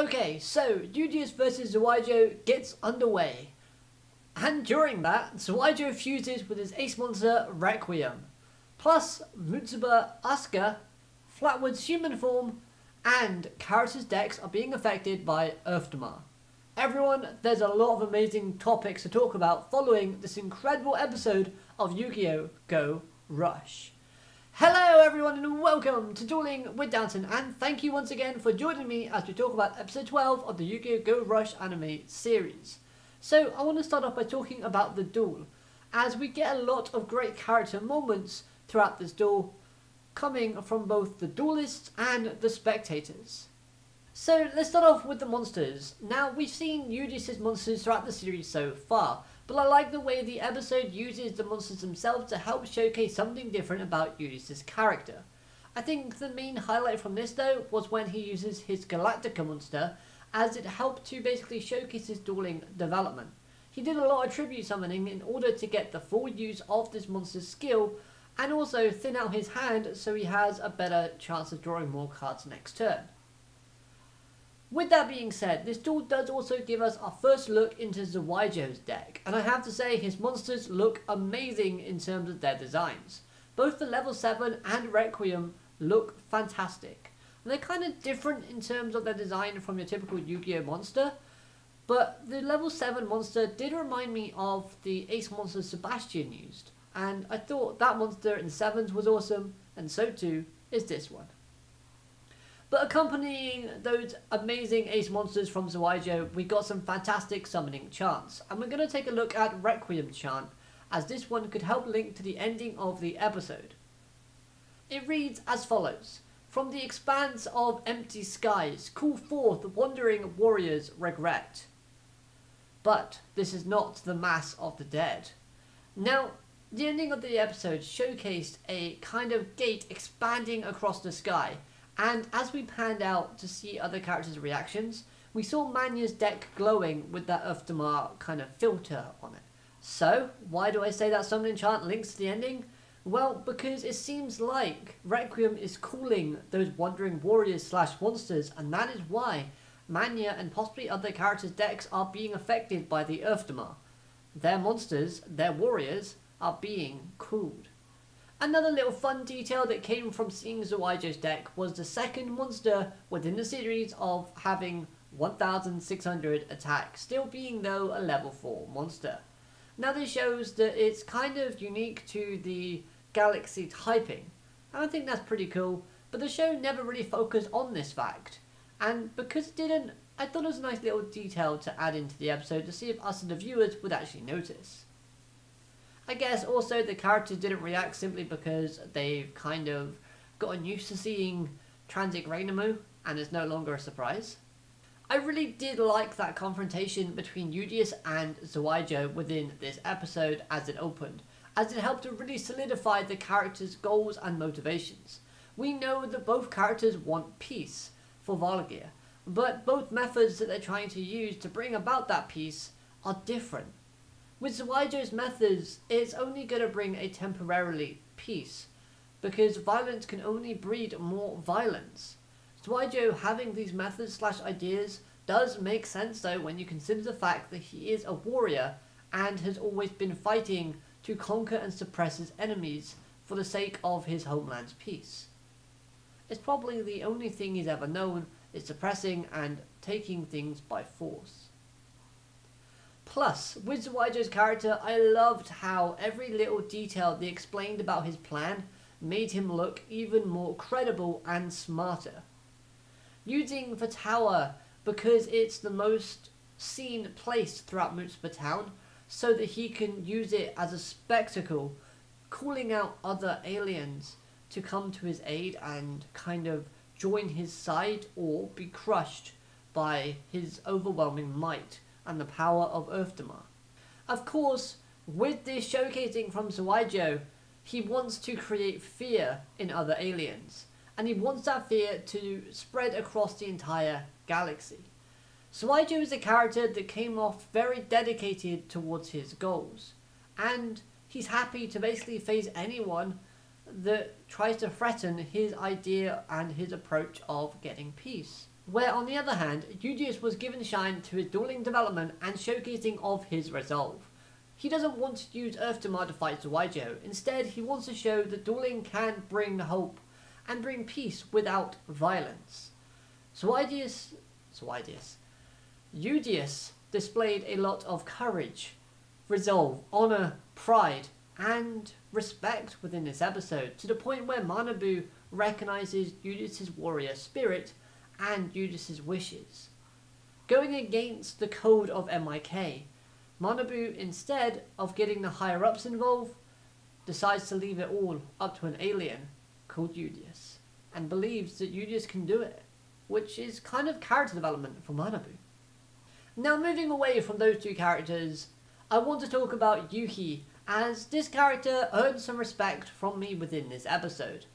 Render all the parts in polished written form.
Okay, so Yudias vs Zwijo gets underway. And during that, Zwijo fuses with his ace monster Requiem. Plus, Mutsuba, Asuka, Flatwood's human form, and characters' decks are being affected by Earthduma. Everyone, there's a lot of amazing topics to talk about following this incredible episode of Yu-Gi-Oh! Go Rush. Hello everyone and welcome to Dueling with Downton, and thank you once again for joining me as we talk about episode 12 of the Yu-Gi-Oh! Go Rush anime series. So I want to start off by talking about the duel, as we get a lot of great character moments throughout this duel, coming from both the duelists and the spectators. So let's start off with the monsters. Now we've seen Yudias' monsters throughout the series so far, but I like the way the episode uses the monsters themselves to help showcase something different about Yudias' character. I think the main highlight from this though was when he uses his Galactica monster, as it helped to basically showcase his dueling development. He did a lot of tribute summoning in order to get the full use of this monster's skill, and also thin out his hand so he has a better chance of drawing more cards next turn. With that being said, this duel does also give us our first look into Zwijo's deck, and I have to say his monsters look amazing in terms of their designs. Both the level 7 and Requiem look fantastic. And they're kind of different in terms of their design from your typical Yu-Gi-Oh! Monster, but the level 7 monster did remind me of the ace monster Sebastian used, and I thought that monster in 7s was awesome, and so too is this one. But accompanying those amazing ace monsters from Zwijo, we got some fantastic summoning chants, and we're going to take a look at Requiem chant, as this one could help link to the ending of the episode. It reads as follows: "From the expanse of empty skies, call forth wandering warriors' regret. But this is not the mass of the dead." Now, the ending of the episode showcased a kind of gate expanding across the sky, and as we panned out to see other characters' reactions, we saw Manya's deck glowing with that Earthduma kind of filter on it. So, why do I say that summoning chant links to the ending? Well, because it seems like Requiem is calling those wandering warriors / monsters, and that is why Manya and possibly other characters' decks are being affected by the Earthduma. Their monsters, their warriors, are being cooled. Another little fun detail that came from seeing Zwijo's deck was the second monster within the series of having 1600 attack, still being though a level 4 monster. Now this shows that it's kind of unique to the Galaxy typing, and I think that's pretty cool, but the show never really focused on this fact, and because it didn't, I thought it was a nice little detail to add into the episode to see if us and the viewers would actually notice. I guess also the characters didn't react simply because they've kind of gotten used to seeing Transit Rainamu, and it's no longer a surprise. I really did like that confrontation between Yudias and Zwijo within this episode as it opened, as it helped to really solidify the characters' goals and motivations. We know that both characters want peace for Valgir, but both methods that they're trying to use to bring about that peace are different. With Zwijo's methods, it's only going to bring a temporarily peace, because violence can only breed more violence. Zwijo having these methods / ideas does make sense though when you consider the fact that he is a warrior and has always been fighting to conquer and suppress his enemies for the sake of his homeland's peace. It's probably the only thing he's ever known is suppressing and taking things by force. Plus, with Zwijo's character, I loved how every little detail they explained about his plan made him look even more credible and smarter. Using the tower because it's the most seen place throughout Mutsuba town, so that he can use it as a spectacle, calling out other aliens to come to his aid and kind of join his side or be crushed by his overwhelming might and the power of Earthduma. Of course, with this showcasing from Zwijo, he wants to create fear in other aliens, and he wants that fear to spread across the entire galaxy. Zwijo is a character that came off very dedicated towards his goals, and he's happy to basically face anyone that tries to threaten his idea and his approach of getting peace. where on the other hand, Yudias was given shine to his dueling development and showcasing of his resolve. He doesn't want to use Earthduma to fight Zwijo. Instead, he wants to show that dueling can bring hope and bring peace without violence. Yudias displayed a lot of courage, resolve, honor, pride, and respect within this episode, to the point where Manabu recognizes Yudias' warrior spirit and Yudias' wishes. Going against the code of MIK, Manabu, instead of getting the higher-ups involved, decides to leave it all up to an alien called Yudias, and believes that Yudias can do it, which is kind of character development for Manabu. Now, moving away from those two characters, I want to talk about Yuki, as this character earned some respect from me within this episode.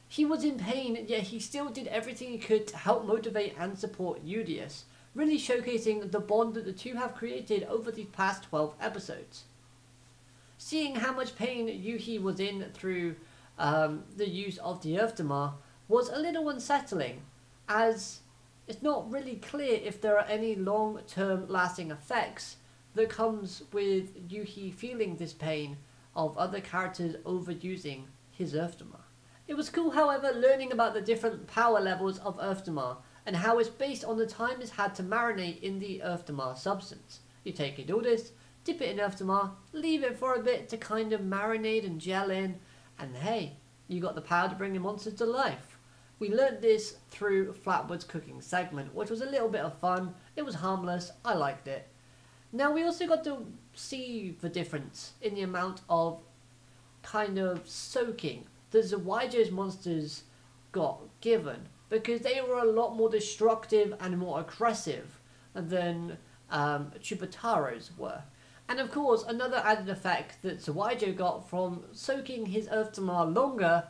He was in pain, yet he still did everything he could to help motivate and support Yudias, really showcasing the bond that the two have created over these past 12 episodes. Seeing how much pain Yuki was in through the use of the Earthduma was a little unsettling, as it's not really clear if there are any long-term lasting effects that comes with Yuki feeling this pain of other characters overusing his Earthduma. It was cool, however, learning about the different power levels of Earthduma and how it's based on the time it's had to marinate in the Earthduma substance. You take it all this, dip it in Earthduma, leave it for a bit to kind of marinate and gel in, and hey, you got the power to bring the monsters to life. We learnt this through Flatwood's cooking segment, which was a little bit of fun. It was harmless, I liked it. Now we also got to see the difference in the amount of kind of soaking that Zwijo's monsters got given, because they were a lot more destructive and more aggressive than Chupataro's were. And of course, another added effect that Zwijo got from soaking his Earthduma longer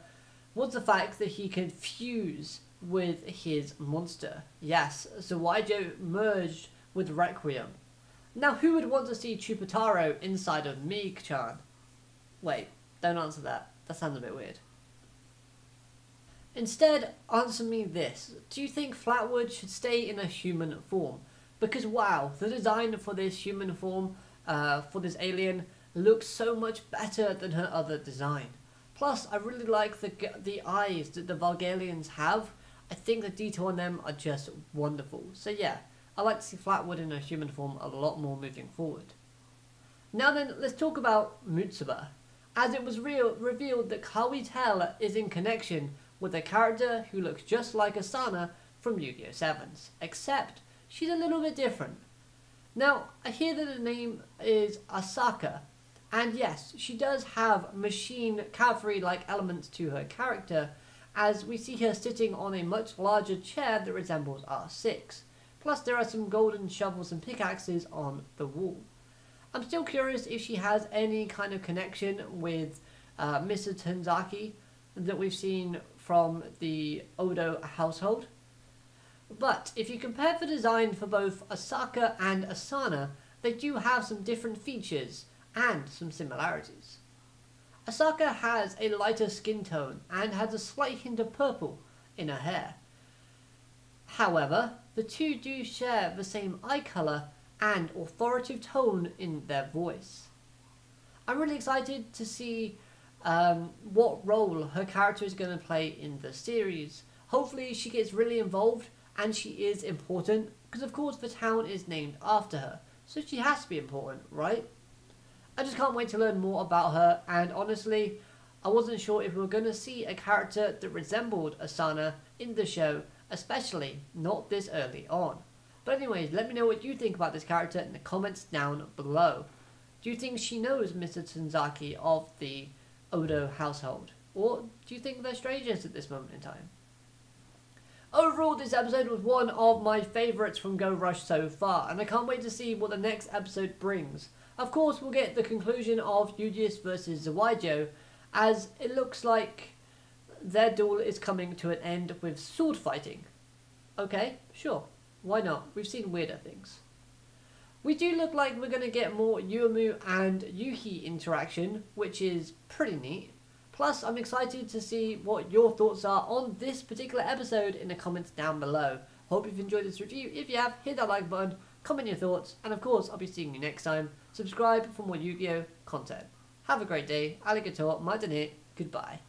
was the fact that he could fuse with his monster. Yes, Zwijo merged with Requiem. Now, who would want to see Chupataro inside of Meek-chan? Wait, don't answer that. That sounds a bit weird. Instead, answer me this. Do you think Flatwood should stay in a human form? Because wow, the design for this human form, for this alien, looks so much better than her other design. Plus, I really like the eyes that the Vargalians have. I think the detail on them are just wonderful. So yeah, I like to see Flatwood in a human form a lot more moving forward. Now then, let's talk about Mutsuba, as it was revealed that Kawitel is in connection with a character who looks just like Asana from Yu-Gi-Oh! 7's, except she's a little bit different. Now, I hear that the name is Asaka, and yes, she does have machine cavalry-like elements to her character, as we see her sitting on a much larger chair that resembles R6. Plus, there are some golden shovels and pickaxes on the wall. I'm still curious if she has any kind of connection with Mr. Tanzaki that we've seen from the Odo household. But if you compare the design for both Asaka and Asana, they do have some different features and some similarities. Asaka has a lighter skin tone and has a slight hint of purple in her hair. However, the two do share the same eye colour and authoritative tone in their voice. I'm really excited to see what role her character is going to play in the series. Hopefully she gets really involved and she is important, because of course the town is named after her, so she has to be important, right? I just can't wait to learn more about her, and honestly, I wasn't sure if we were going to see a character that resembled Asana in the show, especially not this early on. But anyways, let me know what you think about this character in the comments down below. Do you think she knows Mr. Tanzaki of the Odo household? Or do you think they're strangers at this moment in time? Overall, this episode was one of my favourites from Go Rush so far, and I can't wait to see what the next episode brings. Of course, we'll get the conclusion of Yudias versus Zwijo, as it looks like their duel is coming to an end with sword fighting. Okay, sure, why not? We've seen weirder things. We do look like we're going to get more Yuumu and Yuki interaction, which is pretty neat. Plus, I'm excited to see what your thoughts are on this particular episode in the comments down below. Hope you've enjoyed this review. If you have, hit that like button, comment your thoughts, and of course I'll be seeing you next time. Subscribe for more Yu-Gi-Oh content. Have a great day. Alligator, Madane, goodbye.